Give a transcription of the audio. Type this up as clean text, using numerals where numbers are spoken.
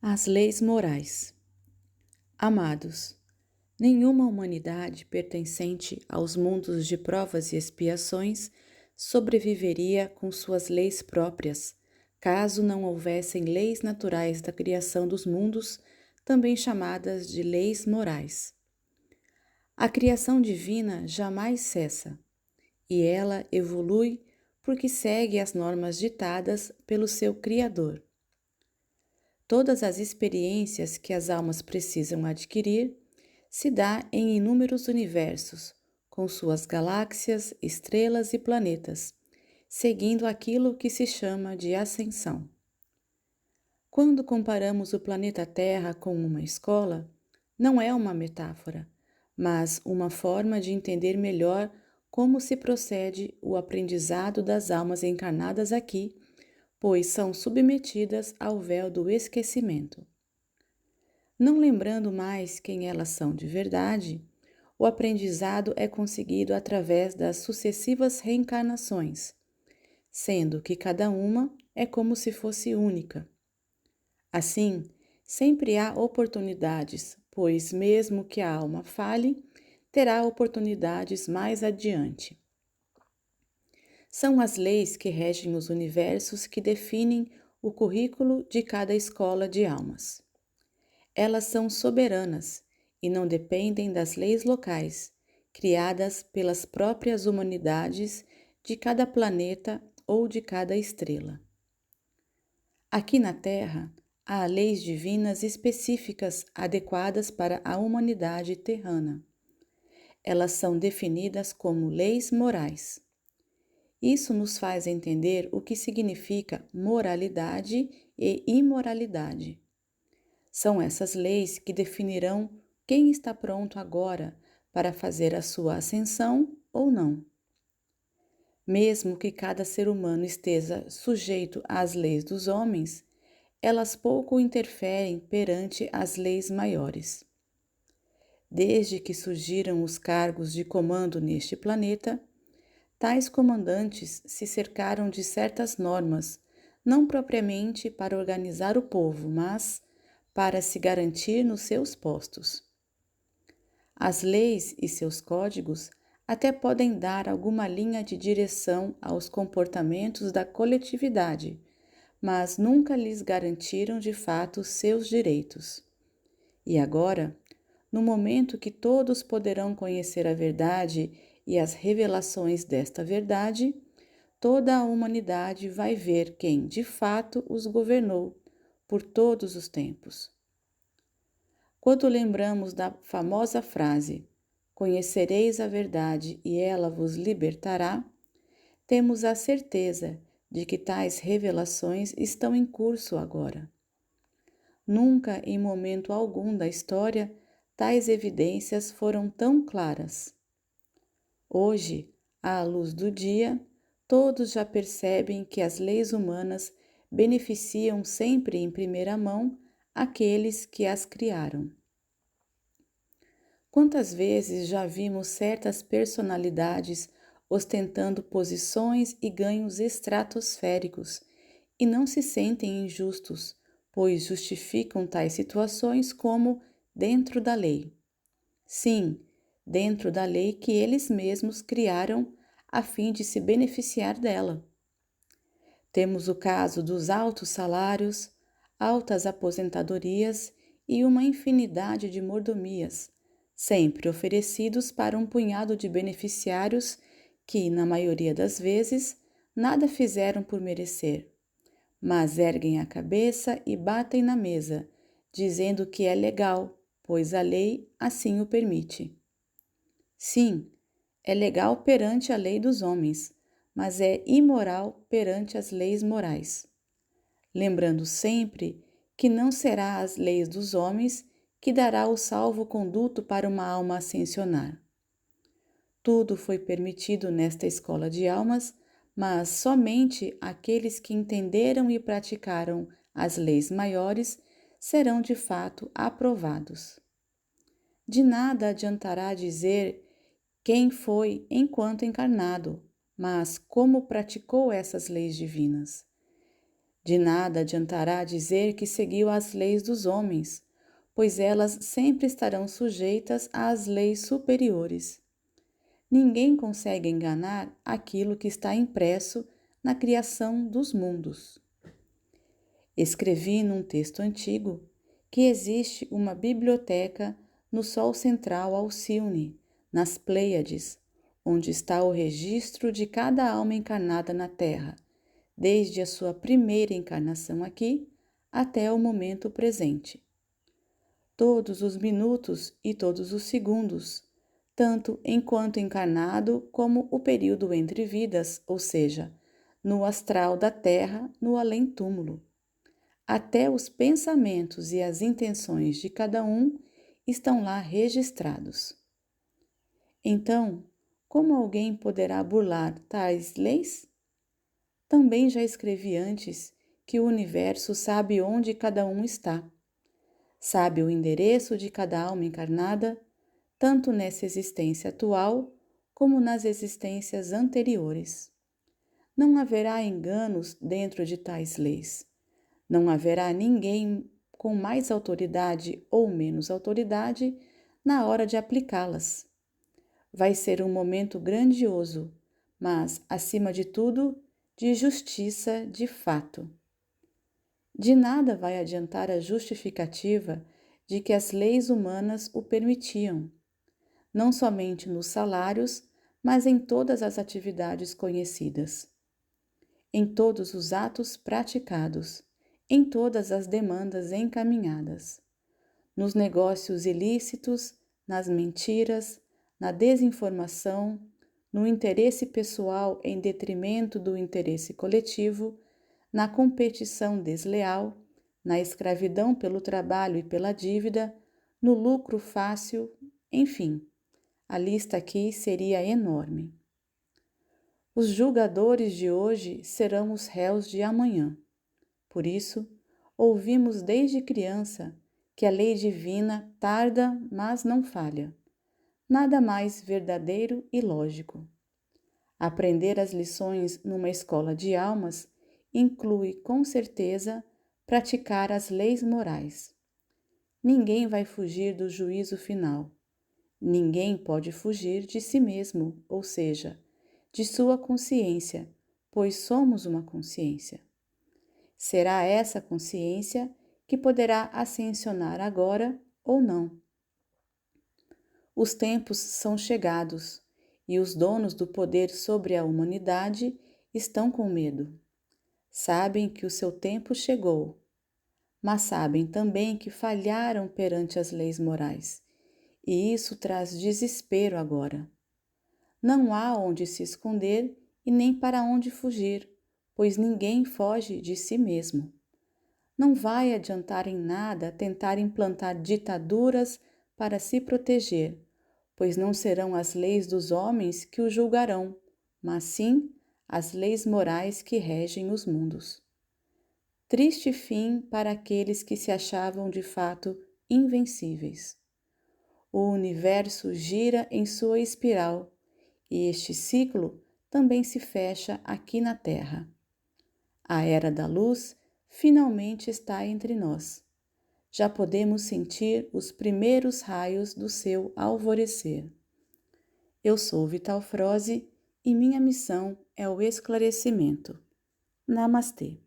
As leis morais. Amados, nenhuma humanidade pertencente aos mundos de provas e expiações sobreviveria com suas leis próprias, caso não houvessem leis naturais da criação dos mundos, também chamadas de leis morais. A criação divina jamais cessa, e ela evolui porque segue as normas ditadas pelo seu Criador. Todas as experiências que as almas precisam adquirir se dá em inúmeros universos, com suas galáxias, estrelas e planetas, seguindo aquilo que se chama de ascensão. Quando comparamos o planeta Terra com uma escola, não é uma metáfora, mas uma forma de entender melhor como se procede o aprendizado das almas encarnadas aqui, pois são submetidas ao véu do esquecimento. Não lembrando mais quem elas são de verdade, o aprendizado é conseguido através das sucessivas reencarnações, sendo que cada uma é como se fosse única. Assim, sempre há oportunidades, pois mesmo que a alma falhe, terá oportunidades mais adiante. São as leis que regem os universos que definem o currículo de cada escola de almas. Elas são soberanas e não dependem das leis locais, criadas pelas próprias humanidades de cada planeta ou de cada estrela. Aqui na Terra, há leis divinas específicas adequadas para a humanidade terrana. Elas são definidas como leis morais. Isso nos faz entender o que significa moralidade e imoralidade. São essas leis que definirão quem está pronto agora para fazer a sua ascensão ou não. Mesmo que cada ser humano esteja sujeito às leis dos homens, elas pouco interferem perante as leis maiores. Desde que surgiram os cargos de comando neste planeta, tais comandantes se cercaram de certas normas, não propriamente para organizar o povo, mas para se garantir nos seus postos. As leis e seus códigos até podem dar alguma linha de direção aos comportamentos da coletividade, mas nunca lhes garantiram de fato seus direitos. E agora, no momento que todos poderão conhecer a verdade e as revelações desta verdade, toda a humanidade vai ver quem, de fato, os governou por todos os tempos. Quando lembramos da famosa frase "Conhecereis a verdade e ela vos libertará", temos a certeza de que tais revelações estão em curso agora. Nunca, em momento algum da história, tais evidências foram tão claras. Hoje, à luz do dia, todos já percebem que as leis humanas beneficiam sempre em primeira mão aqueles que as criaram. Quantas vezes já vimos certas personalidades ostentando posições e ganhos estratosféricos e não se sentem injustos, pois justificam tais situações como dentro da lei. Sim, dentro da lei que eles mesmos criaram a fim de se beneficiar dela. Temos o caso dos altos salários, altas aposentadorias e uma infinidade de mordomias, sempre oferecidos para um punhado de beneficiários que, na maioria das vezes, nada fizeram por merecer, mas erguem a cabeça e batem na mesa, dizendo que é legal, pois a lei assim o permite. Sim, é legal perante a lei dos homens, mas é imoral perante as leis morais. Lembrando sempre que não será as leis dos homens que dará o salvo-conduto para uma alma ascensionar. Tudo foi permitido nesta escola de almas, mas somente aqueles que entenderam e praticaram as leis maiores serão de fato aprovados. De nada adiantará dizer quem foi enquanto encarnado, mas como praticou essas leis divinas. De nada adiantará dizer que seguiu as leis dos homens, pois elas sempre estarão sujeitas às leis superiores. Ninguém consegue enganar aquilo que está impresso na criação dos mundos. Escrevi num texto antigo que existe uma biblioteca no Sol central Alcione, nas Pleiades, onde está o registro de cada alma encarnada na Terra, desde a sua primeira encarnação aqui até o momento presente. Todos os minutos e todos os segundos, tanto enquanto encarnado como o período entre vidas, ou seja, no astral da Terra, no além-túmulo. Até os pensamentos e as intenções de cada um estão lá registrados. Então, como alguém poderá burlar tais leis? Também já escrevi antes que o universo sabe onde cada um está. Sabe o endereço de cada alma encarnada, tanto nessa existência atual como nas existências anteriores. Não haverá enganos dentro de tais leis. Não haverá ninguém com mais autoridade ou menos autoridade na hora de aplicá-las. Vai ser um momento grandioso, mas, acima de tudo, de justiça de fato. De nada vai adiantar a justificativa de que as leis humanas o permitiam, não somente nos salários, mas em todas as atividades conhecidas, em todos os atos praticados, em todas as demandas encaminhadas, nos negócios ilícitos, nas mentiras, na desinformação, no interesse pessoal em detrimento do interesse coletivo, na competição desleal, na escravidão pelo trabalho e pela dívida, no lucro fácil, enfim, a lista aqui seria enorme. Os julgadores de hoje serão os réus de amanhã. Por isso, ouvimos desde criança que a lei divina tarda, mas não falha. Nada mais verdadeiro e lógico. Aprender as lições numa escola de almas inclui, com certeza, praticar as leis morais. Ninguém vai fugir do juízo final. Ninguém pode fugir de si mesmo, ou seja, de sua consciência, pois somos uma consciência. Será essa consciência que poderá ascensionar agora ou não. Os tempos são chegados e os donos do poder sobre a humanidade estão com medo. Sabem que o seu tempo chegou, mas sabem também que falharam perante as leis morais, e isso traz desespero agora. Não há onde se esconder e nem para onde fugir, pois ninguém foge de si mesmo. Não vai adiantar em nada tentar implantar ditaduras para se proteger, pois não serão as leis dos homens que o julgarão, mas sim as leis morais que regem os mundos. Triste fim para aqueles que se achavam de fato invencíveis. O universo gira em sua espiral e este ciclo também se fecha aqui na Terra. A era da luz finalmente está entre nós. Já podemos sentir os primeiros raios do seu alvorecer. Eu sou Vital Froze e minha missão é o esclarecimento. Namastê.